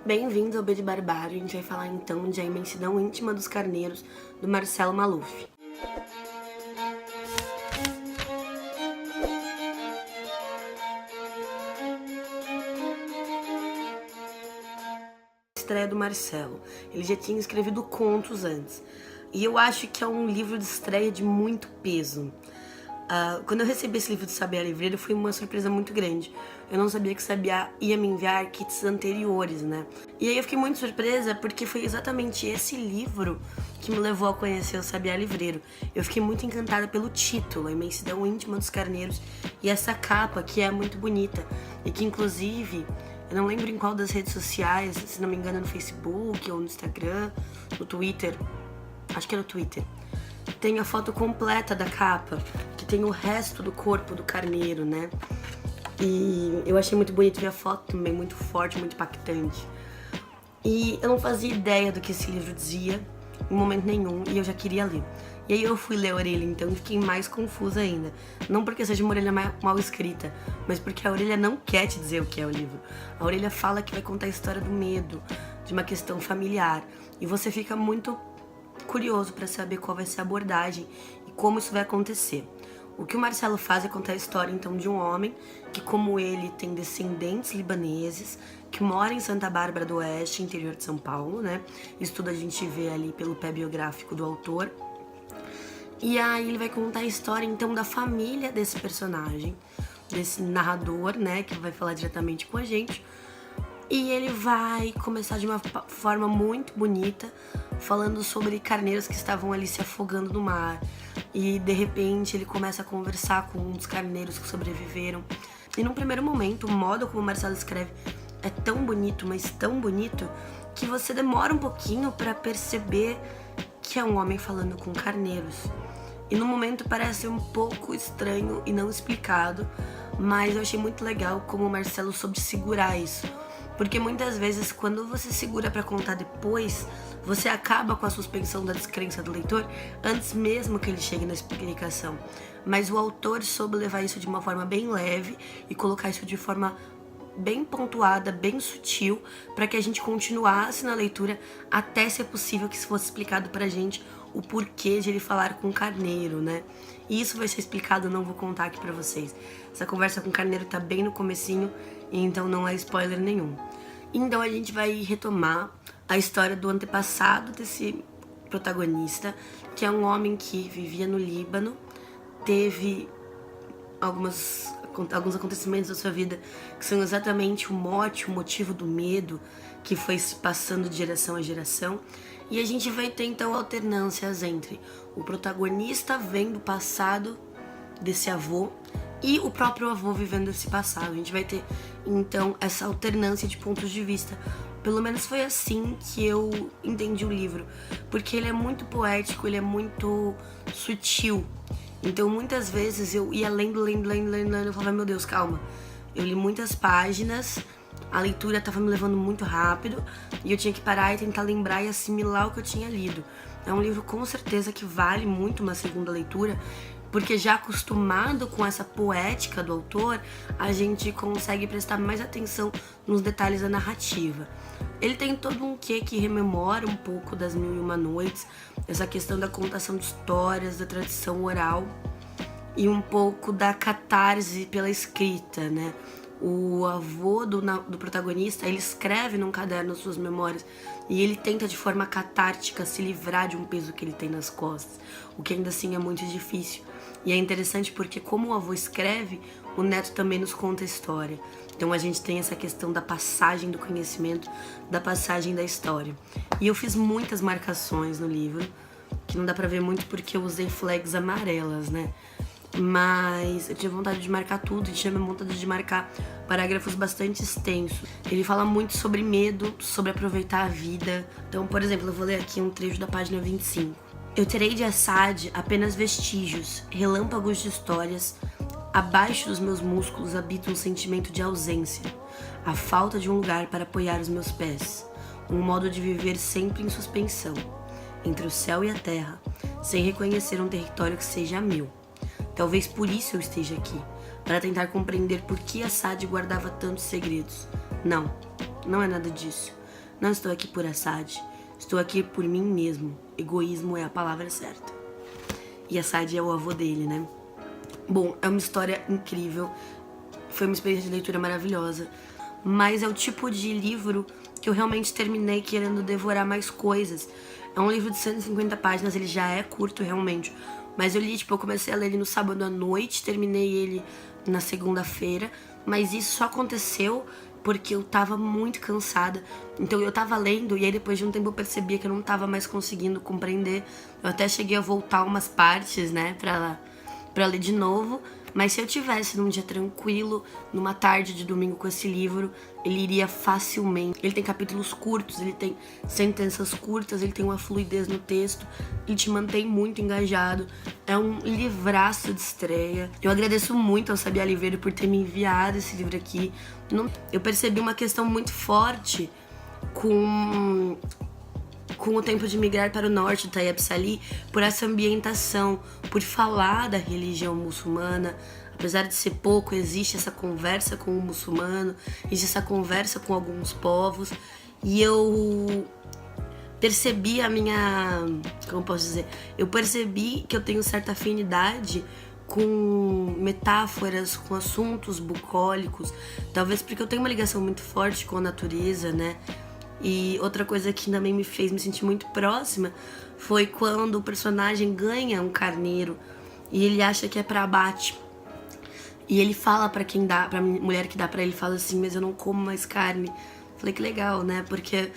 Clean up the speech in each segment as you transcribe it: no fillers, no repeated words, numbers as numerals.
Bem-vindos ao B de Barbário. A gente vai falar então de A Imensidão Íntima dos Carneiros, do Marcelo Maluf. Estreia do Marcelo. Ele já tinha escrevido contos antes. E eu acho que é um livro de estreia de muito peso. Quando eu recebi esse livro do Sabiá Livreiro, foi uma surpresa muito grande. Eu não sabia que o Sabiá ia me enviar kits anteriores, né? E aí eu fiquei muito surpresa porque foi exatamente esse livro que me levou a conhecer o Sabiá Livreiro. Eu fiquei muito encantada pelo título, A Imensidão Íntima dos Carneiros, e essa capa que é muito bonita e que inclusive, eu não lembro em qual das redes sociais, se não me engano no Facebook ou no Instagram, no Twitter, acho que é no Twitter, tem a foto completa da capa, que tem o resto do corpo do carneiro, né? E eu achei muito bonito ver a foto também, muito forte, muito impactante. E eu não fazia ideia do que esse livro dizia em momento nenhum, e eu já queria ler. E aí eu fui ler a orelha, então fiquei mais confusa ainda. Não porque seja uma orelha mal escrita, mas porque a orelha não quer te dizer o que é o livro. A orelha fala que vai contar a história do medo, de uma questão familiar. E você fica muito curioso para saber qual vai ser a abordagem e como isso vai acontecer. O que o Marcelo faz é contar a história então de um homem que, como ele, tem descendentes libaneses, que mora em Santa Bárbara do Oeste, interior de São Paulo, né? Isso tudo a gente vê ali pelo pé biográfico do autor. E aí ele vai contar a história então da família desse personagem, desse narrador, né, que vai falar diretamente com a gente. E ele vai começar de uma forma muito bonita, falando sobre carneiros que estavam ali se afogando no mar. E de repente ele começa a conversar com um dos carneiros que sobreviveram. E num primeiro momento, o modo como o Marcelo escreve é tão bonito, mas tão bonito, que você demora um pouquinho para perceber que é um homem falando com carneiros. E no momento parece um pouco estranho e não explicado, mas eu achei muito legal como o Marcelo soube segurar isso. Porque muitas vezes, quando você segura pra contar depois, você acaba com a suspensão da descrença do leitor antes mesmo que ele chegue na explicação. Mas o autor soube levar isso de uma forma bem leve e colocar isso de forma bem pontuada, bem sutil, para que a gente continuasse na leitura até ser possível que isso fosse explicado pra gente o porquê de ele falar com o carneiro, né? E isso vai ser explicado, eu não vou contar aqui pra vocês. Essa conversa com o carneiro tá bem no comecinho, então não é spoiler nenhum. Então a gente vai retomar a história do antepassado desse protagonista, que é um homem que vivia no Líbano, teve alguns acontecimentos da sua vida que são exatamente o mote, o motivo do medo que foi se passando de geração a geração. E a gente vai ter então alternâncias entre o protagonista vendo o passado desse avô e o próprio avô vivendo esse passado. A gente vai ter então essa alternância de pontos de vista. Pelo menos foi assim que eu entendi o livro, porque ele é muito poético, ele é muito sutil. Então muitas vezes eu ia lendo, eu falava, meu Deus, calma. Eu li muitas páginas, a leitura estava me levando muito rápido e eu tinha que parar e tentar lembrar e assimilar o que eu tinha lido. É um livro com certeza que vale muito uma segunda leitura, porque já acostumado com essa poética do autor, a gente consegue prestar mais atenção nos detalhes da narrativa. Ele tem todo um quê que rememora um pouco das Mil e Uma Noites, essa questão da contação de histórias, da tradição oral e um pouco da catarse pela escrita, né? O avô do protagonista, ele escreve num caderno suas memórias e ele tenta de forma catártica se livrar de um peso que ele tem nas costas, o que ainda assim é muito difícil. E é interessante porque como o avô escreve, o neto também nos conta a história. Então a gente tem essa questão da passagem do conhecimento, da passagem da história. E eu fiz muitas marcações no livro, que não dá pra ver muito porque eu usei flags amarelas, né? Mas eu tinha vontade de marcar tudo, e tinha vontade de marcar parágrafos bastante extensos. Ele fala muito sobre medo, sobre aproveitar a vida. Então, por exemplo, eu vou ler aqui um trecho da página 25. Eu terei de Assad apenas vestígios, relâmpagos de histórias. Abaixo dos meus músculos habita um sentimento de ausência, a falta de um lugar para apoiar os meus pés, um modo de viver sempre em suspensão, entre o céu e a terra, sem reconhecer um território que seja meu. Talvez por isso eu esteja aqui, para tentar compreender por que Assad guardava tantos segredos. Não é nada disso. Não estou aqui por Assad, estou aqui por mim mesmo. Egoísmo é a palavra certa. E Assad é o avô dele, né? Bom, é uma história incrível. Foi uma experiência de leitura maravilhosa. Mas é o tipo de livro que eu realmente terminei querendo devorar mais coisas. É um livro de 150 páginas, ele já é curto realmente. Mas eu li, eu comecei a ler ele no sábado à noite, terminei ele na segunda-feira. Mas isso só aconteceu porque eu tava muito cansada. Então eu tava lendo e aí depois de um tempo eu percebia que eu não tava mais conseguindo compreender. Eu até cheguei a voltar umas partes, né, pra ler de novo. Mas se eu tivesse num dia tranquilo, numa tarde de domingo com esse livro, ele iria facilmente. Ele tem capítulos curtos, ele tem sentenças curtas, ele tem uma fluidez no texto, ele te mantém muito engajado. É um livraço de estreia. Eu agradeço muito ao Sabia Livreiro por ter me enviado esse livro aqui. Eu percebi uma questão muito forte com o tempo de migrar para o norte do Tayeb Salih, por essa ambientação, por falar da religião muçulmana. Apesar de ser pouco, existe essa conversa com o muçulmano, existe essa conversa com alguns povos. E eu percebi como posso dizer? Eu percebi que eu tenho certa afinidade com metáforas, com assuntos bucólicos. Talvez porque eu tenho uma ligação muito forte com a natureza, né? E outra coisa que também me fez me sentir muito próxima foi quando o personagem ganha um carneiro e ele acha que é pra abate. E ele fala pra quem dá, pra mulher que dá pra ele, fala assim, mas eu não como mais carne. Falei que legal, né? Porque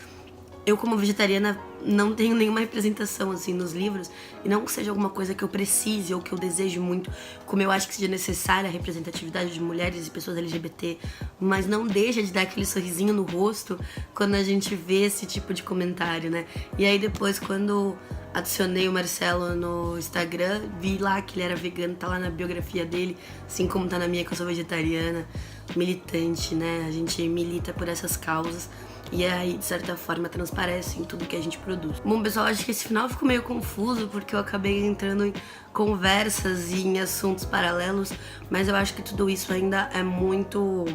eu, como vegetariana, não tenho nenhuma representação, assim, nos livros. E não que seja alguma coisa que eu precise ou que eu desejo muito, como eu acho que seja necessária a representatividade de mulheres e pessoas LGBT. Mas não deixa de dar aquele sorrisinho no rosto quando a gente vê esse tipo de comentário, né? E aí depois, quando adicionei o Marcelo no Instagram, vi lá que ele era vegano, tá lá na biografia dele, assim como tá na minha, que eu sou vegetariana, militante, né? A gente milita por essas causas. E aí, de certa forma, transparece em tudo que a gente produz. Bom, pessoal, acho que esse final ficou meio confuso, porque eu acabei entrando em conversas e em assuntos paralelos, mas eu acho que tudo isso ainda é muito...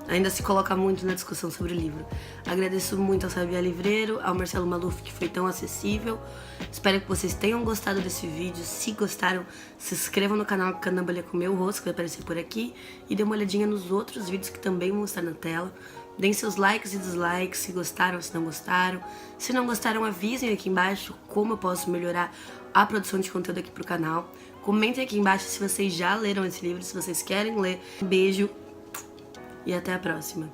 ainda se coloca muito na discussão sobre o livro. Agradeço muito ao Sabia Livreiro, ao Marcelo Maluf, que foi tão acessível. Espero que vocês tenham gostado desse vídeo. Se gostaram, se inscrevam no canal Canambalha com meu rosto, que vai aparecer por aqui, e dê uma olhadinha nos outros vídeos que também vão estar na tela. Deem seus likes e dislikes, se gostaram, se não gostaram. Se não gostaram, avisem aqui embaixo como eu posso melhorar a produção de conteúdo aqui pro canal. Comentem aqui embaixo se vocês já leram esse livro, se vocês querem ler. Um beijo e até a próxima.